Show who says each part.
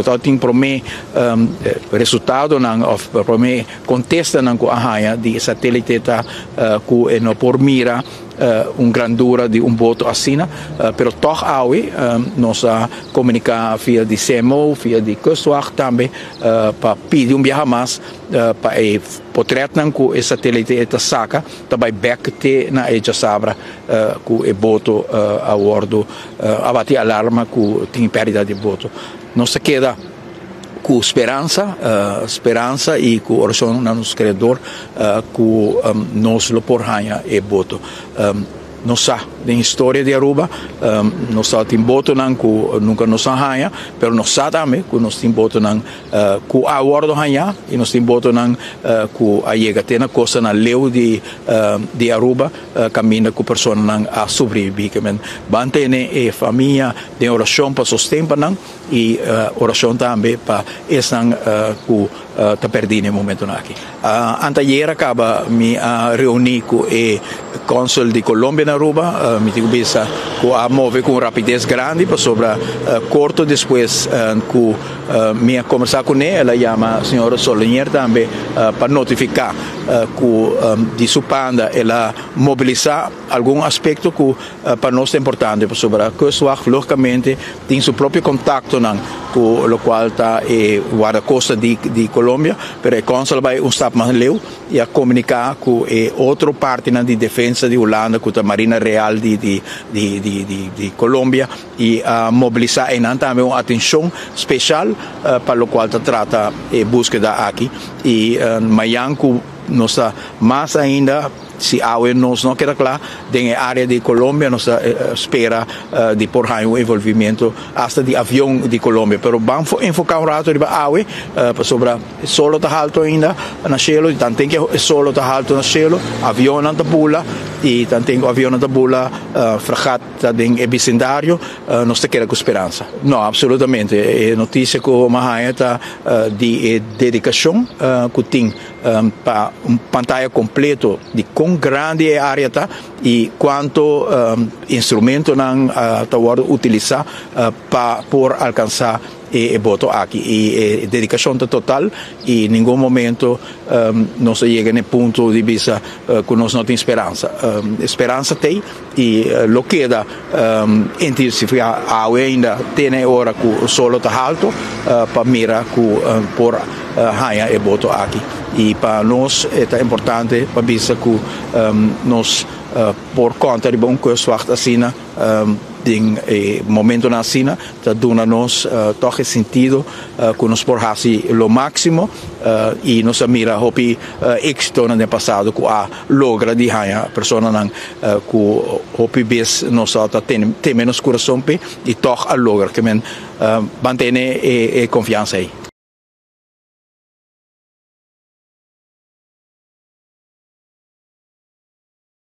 Speaker 1: Então tem para mim resultado of para mim contesta não com a raia de satélite tá com no por mira grandura de voto assim, pero toch aui nós comunicar via de CMO, via de Kustwacht também para pedir viaje mais para potret não com esse satélite eta saca também back te na eja sabra com o voto a bordo abate alarma com tem perda de voto nós queda com esperança e com oração no nosso Criador com nós lo por ranha e voto nós na história de Aruba nós tem voto não com nunca nos ranha pero nós também com nós tem voto não com a bordo ranha e nós tem voto não com a chega tem na costa na leu de Aruba caminha com pessoa não a sobreviver que men mantém e família de oração para sustentar não e oração também para essa com tá perdendo no momento aqui. Anteayer acaba me reunir com o cônsul de Colômbia na Aruba, me digo bisa com a mover com rapidez grande para sobre curto depois com me conversar com ela chama a senhora Solinier também para notificar com de supanda ela mobilizar algum aspecto que para nós é importante para sobre a Kustwacht logicamente tem seu próprio contato com o qual está guarda-costa de Colômbia, pero o cônsul vai stap mais leu e a comunicar com outra parte de defesa de Holanda, com a Marina Real de Colômbia e a mobilizar e também uma atenção especial para o qual está trata a búsqueda aqui e amanhã nós mais ainda se a nós não queda claro na área de Colômbia nós espera de por um envolvimento até de avião de Colômbia, pero vamos enfocar rato de awe para sobre solo tá alto ainda na cielo, então tem que solo tá alto na cielo, avião na tabula e então tem avião na tabula fragata em epicendário, nós te queda com esperança. Não, absolutamente, é notícia que uma raia tá de dedicação que tem para pantalla completo de quão grande é a área tá e quanto instrumento não tá utilizar para por alcançar e voto aqui e dedicação total e em nenhum momento nós chega no ponto de vista que nós não tem esperança esperança tem e lo queda intensificar ainda tem hora que o solo está alto para mirar por raia e voto aqui e para nós é importante para vista que nós por conta de bom Kustwacht assim em momento na China está dando nos toque sentido que nos por fazer o máximo e nos mira hopi êxito no passado que a logra de raia pessoa não que hopi bes nos tem menos coração e toque a logra que men mantém confiança aí.